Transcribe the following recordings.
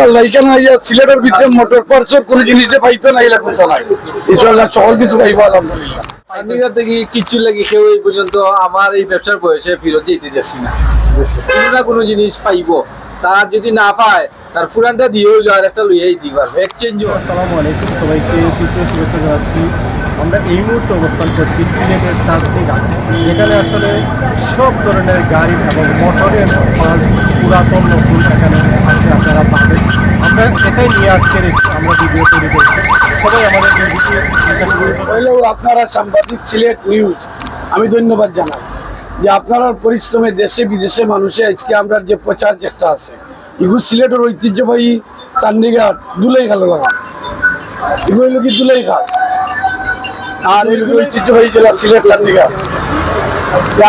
ইনশাআল্লাহ এখানে সিলেটের ভিতরে মোটর পার্সের কোনো জিনিসটা পাইতো না এরকম তো নাই। ইনশাআল্লাহ সকল কিছু পাইবো আলহামদুলিল্লাহ। চান্দিগড় থেকে কিচ্ছু লাগি কেউ এই পর্যন্ত আমার এই ব্যবসার বয়সে ফেরত যেতে যাচ্ছি না। কোনো না কোনো জিনিস পাইবো, তার যদি না পায় তার ফুরানটা দিয়ে হইলো আর একটা লইয়াই দিই পারবো, এক্সচেঞ্জও। আসসালামু আলাইকুম, সবাইকে তৃতীয় শুভেচ্ছা জানাচ্ছি। আমরা এই মুহূর্তে অবস্থান করছি সিলেটের চাঁদনীঘাট, যেখানে আসলে সব ধরনের গাড়ি এবং মোটরের মাল পুরাতন নতুন এখানে আছে, আপনারা পাবেন। আমরা এটাই নিয়ে আজকের আমরা ভিডিও তৈরি করছি। সবাই আমাদের হইলেও আপনারা সাংবাদিক সিলেট নিউজ আমি ধন্যবাদ জানাই যে আপনারা পরিশ্রমে দেশে বিদেশে মানুষে আজকে আমরা যে প্রচার যেটা আছে এগুলো সিলেটের ঐতিহ্যবাহী চান্দিঘাট দুলাই খালো লাগা এগুলো হইল কি দুলাই খাল আর এগুলো ঐতিহ্যবাহী জেলা সিলেট চান্দিঘাট।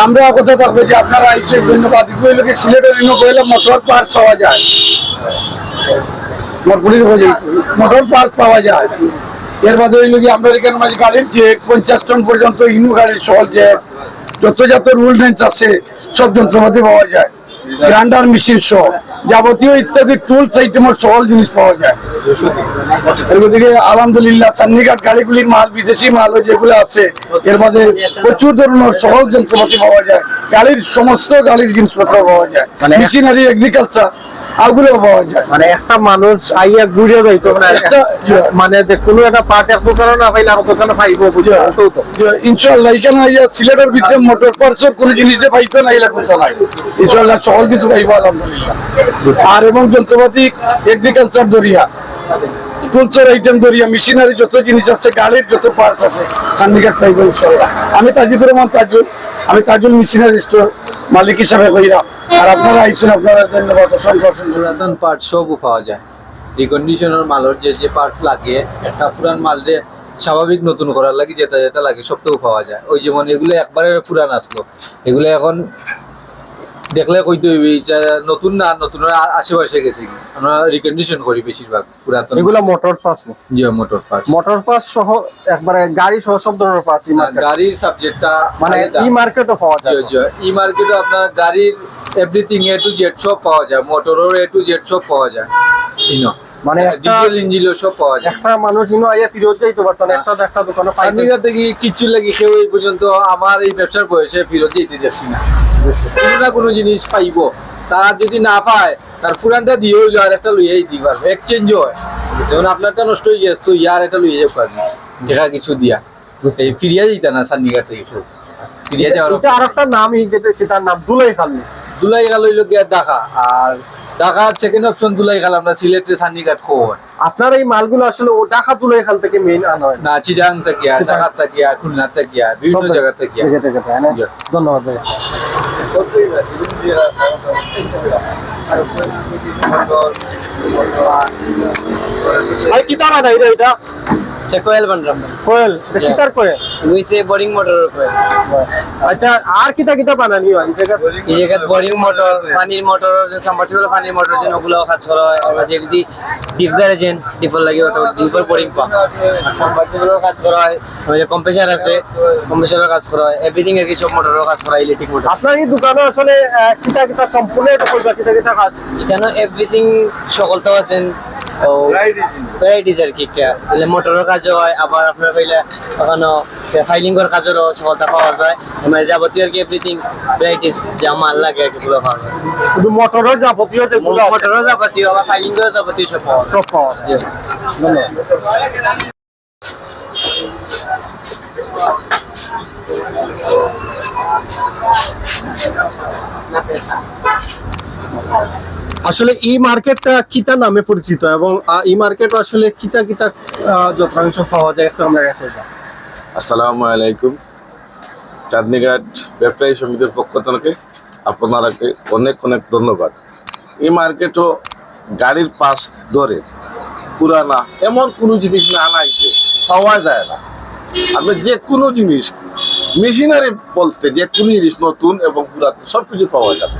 আমরা কথা থাকবে যে আপনারা এসে ধন্যবাদ। এগুলো হইল কি সিলেটের মোটর পার্টস পাওয়া যায়, মোটর পার্টস পাওয়া যায়। এর বাদে হইল কি আমরা এখানে মাঝে গাড়ির যে 50 টন পর্যন্ত ইনু গাড়ির সহ যে যত রুল রেঞ্জ আছে সব যন্ত্রপাতি পাওয়া যায়, গ্রাইন্ডার মেশিন সহ যাবতীয় ইত্যাদি টুলস আইটেমের সকল জিনিস পাওয়া যায়। এদিকে আলহামদুলিল্লাহ চান্দিঘাট গাড়িগুলির মাল বিদেশি মাল যেগুলো আছে এর মধ্যে প্রচুর ধরনের সহজ যন্ত্রপাতি পাওয়া যায়, সমস্ত গাড়ির জিনিসপত্র পাওয়া যায়, মেশিনারি এগ্রিকালচার আগুলো পাওয়া যায়। মানে একটা মানুষ আইয়া ঘুরে যাইতো মানে যে কোনো একটা পার্ট এক দোকানে না পাইলে আর দোকানে পাইবো। ইনশাআল্লাহ এখানে সিলেটের ভিতরে মোটর পার্টসের কোনো জিনিসটা পাইতো না এরকম তো নাই। ইনশাআল্লাহ সকল কিছু পাইবো আলহামদুলিল্লাহ। আর এবং যন্ত্রপাতি এগ্রিকালচার দরিয়া টুলসের আইটেম দরিয়া মেশিনারি যত জিনিস আছে গাড়ির যত পার্টস আছে চান্দিঘাট পাইবো ইনশাআল্লাহ। আমি তাজিদুর রহমান তাজুল, আমি তাজুল মেশিনারি স্টোর মালিক হিসাবে কইরা। আর আপনারা আইসেন, আপনারা ধন্যবাদ। পুরাতন পার্ট সবও পাওয়া যায়, রিকন্ডিশনের মালের যে পার্টস লাগে একটা পুরান মাল দিয়ে স্বাভাবিক নতুন করার লাগে যেটা লাগে সবটাও পাওয়া যায়। ওই যেমন এগুলো একবারে পুরান আসলো, এগুলো এখন দেখলে কইতে হইবে এটা নতুন না, নতুনের আশেপাশে গেছে কি আমরা রিকন্ডিশন করি বেশিরভাগ পুরাতন। এগুলা মোটর পাস, জি মোটর পাস সহ একবারে গাড়ি সহ সব ধরনের পাস। গাড়ির সাবজেক্টটা মানে ই মার্কেটও পাওয়া যায়। ই মার্কেটে আপনার গাড়ির এভরিথিং এ টু জেড সব পাওয়া যায়, মোটরের এ টু জেড সব পাওয়া যায়। মানে ডিজেল ইঞ্জিনও সব পাওয়া যায়। একটা মানুষ আইয়া ফেরত যাইতে পারতো না, একটা দোকানে চান্দিগড় থেকে কিচ্ছু লাগি কেউ এই পর্যন্ত আমার এই ব্যবসার বয়সে ফেরত যেতে যাচ্ছি না। কোনো না কোনো জিনিস পাইবো, তার যদি না পায় তার ফুরানটা দিয়ে হইলো আর একটা লইয়াই দিই পারবো, এক্সচেঞ্জও হয়। যেমন আপনারটা নষ্ট হয়ে গেছে তো ইয়ার একটা লইয়া যাবো পারবি দেখা কিছু দিয়া এই ফিরিয়া যেতে না চান্দিগড় থেকে সব ফিরিয়া যাওয়ার। আর একটা নাম তার নাম দুলাই খাল। দুলাই খাল হইলো গিয়া ঢাকা, আর ঢাকার সেকেন্ড অপশন দুলাই খাল আমরা সিলেটের চান্দিঘাট খোয়া। আপনার এই মালগুলো আসলে ও ঢাকা দুলাই খাল থেকে মেইন আনা হয় না, চিটাং থেকে, ঢাকা থেকে, খুলনা থেকে, বিভিন্ন জায়গা থেকে। ধন্যবাদ ভাই। ভাই কি তারা নাই রে এটা? কোয়েল বান রাম কোয়েল কি তার কোয়েল উইসে বোরিং মোটর কোয়েল। আচ্ছা আর কিতা বানানি হয় এই জায়গা বোরিং মোটর, পানির মোটর, যে সাবমার্সিবল পানির মোটর যেন ওগুলো কাজ করা হয়। আর যে যদি ডিপ গারেজেন ডিফল লাগে ওটা ডিফল বোরিং পা, আর সাবমার্সিবলের কাজ করা হয়। যে কম্প্রেসার আছে কম্প্রেসারের কাজ করা হয়, এভরিথিং এর কিছু মোটরের কাজ করা হয়, ইলেকট্রিক মোটর। আপনার এই দোকানে আসলে কিতা সম্পূর্ণ এটা কইবা কিতা কাজ এখানে এভরিথিং সকলটাও আছেন ভ্যারাইটিস আর কি। একটা মোটরের কাজ হয়, আবার আপনার কইলে ওখানে ফাইলিং এর কাজেরও সফলতা পাওয়া যায়। মানে যাবতীয় আর কি এভরিথিং ভ্যারাইটিস যা মাল লাগে আর কি পুরো পাওয়া যায়। শুধু মোটরের যাবতীয় মোটরের যাবতীয় আবার ফাইলিং এর যাবতীয় সব পাওয়া যায়। আসলে এই মার্কেটটা কিতা নামে পরিচিত এবং এই মার্কেট আসলে কিতা যন্ত্রাংশ পাওয়া যায় একটু আমরা দেখাবো। আসসালামু আলাইকুম। চাঁদনীঘাট ব্যবসায়ী সমিতির পক্ষ থেকে আপনারাকে অনেক ধন্যবাদ। এই মার্কেটও গাড়ির পাশ ধরে পুরানা এমন কোনো জিনিস না নাই যে পাওয়া যায় না। আপনি যে কোনো জিনিস মেশিনারি বলতে যে কোনো জিনিস নতুন এবং পুরাতন সবকিছু পাওয়া যাবে।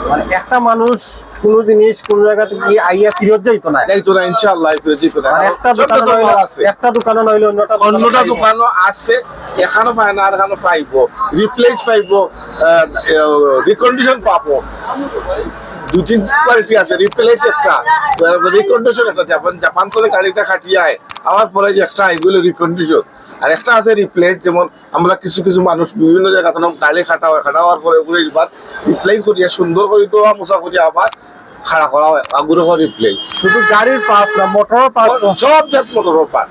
মানে একটা মানুষ কোন জিনিস কোন জায়গা থেকে আইয়া ফেরত যাইতো না ইনশাআল্লাহ ফেরত যাইতো না। একটা দোকানে নইলে অন্যটা দোকানও আছে, এখানে পায় না আর এখানে পাইবো, রিপ্লেস পাইবো, রিকন্ডিশন পাবো, দু তিন কোয়ালিটি আছে, রিপ্লেস একটা, রিকন্ডিশন একটা, জাপান করে গাড়িটা খাটিয়ে আয় আমার পরে যে একটা এগুলো রিকন্ডিশন, আর একটা আছে রিপ্লেস। যেমন আমরা কিছু কিছু মানুষ বিভিন্ন জায়গা গাড়ি খাটাওয়ার পরে ওগুলো এবার রিপ্লেস করিয়া সুন্দর করে তো মোছা করিয়া আবার খাড়া করা হয়, আগুলো রিপ্লেস। শুধু গাড়ির পার্টস না, মোটরের পার্টস। সব জাত মোটরের পার্ট।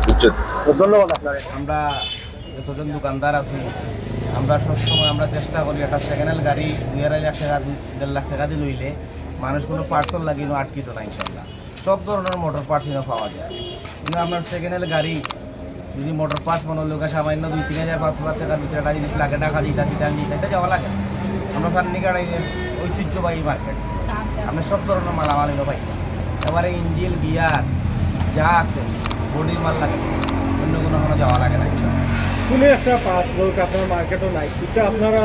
বুঝছেন? ধন্যবাদ আপনাকে। আমরা যতজন দোকানদার আছি আমরা সবসময় আমরা চেষ্টা করি একটা সেকেন্ড হ্যান্ড গাড়ি 2.5 লাখ টাকা 1.5 লাখ টাকা দিয়ে লইলে মানুষ কোনো পার্সেল লাগিয়ে আটকিত না ইনশাল্লাহ। সব ধরনের মোটর পার্টস এনে পাওয়া যায়। কিন্তু আপনার সেকেন্ড হ্যান্ড গাড়ি যদি মোটর পার্টস মনে লোক সামান্য 2-3 হাজার 5 লাখ টাকা ভিতরে একটা জিনিস লাগে, টাকা দিতে এটা যাওয়া লাগে। আমরা ফার্নিকার ঐতিহ্যবাহী মার্কেট, আপনি সব ধরনের মালামাল এনে পাই। এবারে ইঞ্জিন গিয়ার যা আছে বডির মাল লাগে, অন্য কোনো যাওয়া লাগে না। কোনো একটা পাস ধরুক আপনার মার্কেটও নাই, এটা আপনারা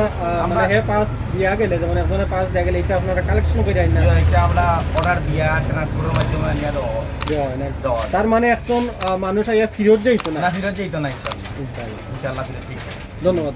মানে হে পাস দিয়া গেলে, যেমন একজনের পাস দেওয়া গেলে এটা আপনারা কালেকশন করে আইন না? এটা আমরা অর্ডার দিয়া ট্রান্সপোর্টের মাধ্যমে আনিয়া দেওয়া হয় না। দেওয়া হয়। তার মানে এখন মানুষ আইয়া ফিরত যাইতো না? না ফিরত যেত না ইনশাল্লাহ, ইনশাল্লাহ ফিরত ঠিক। ধন্যবাদ।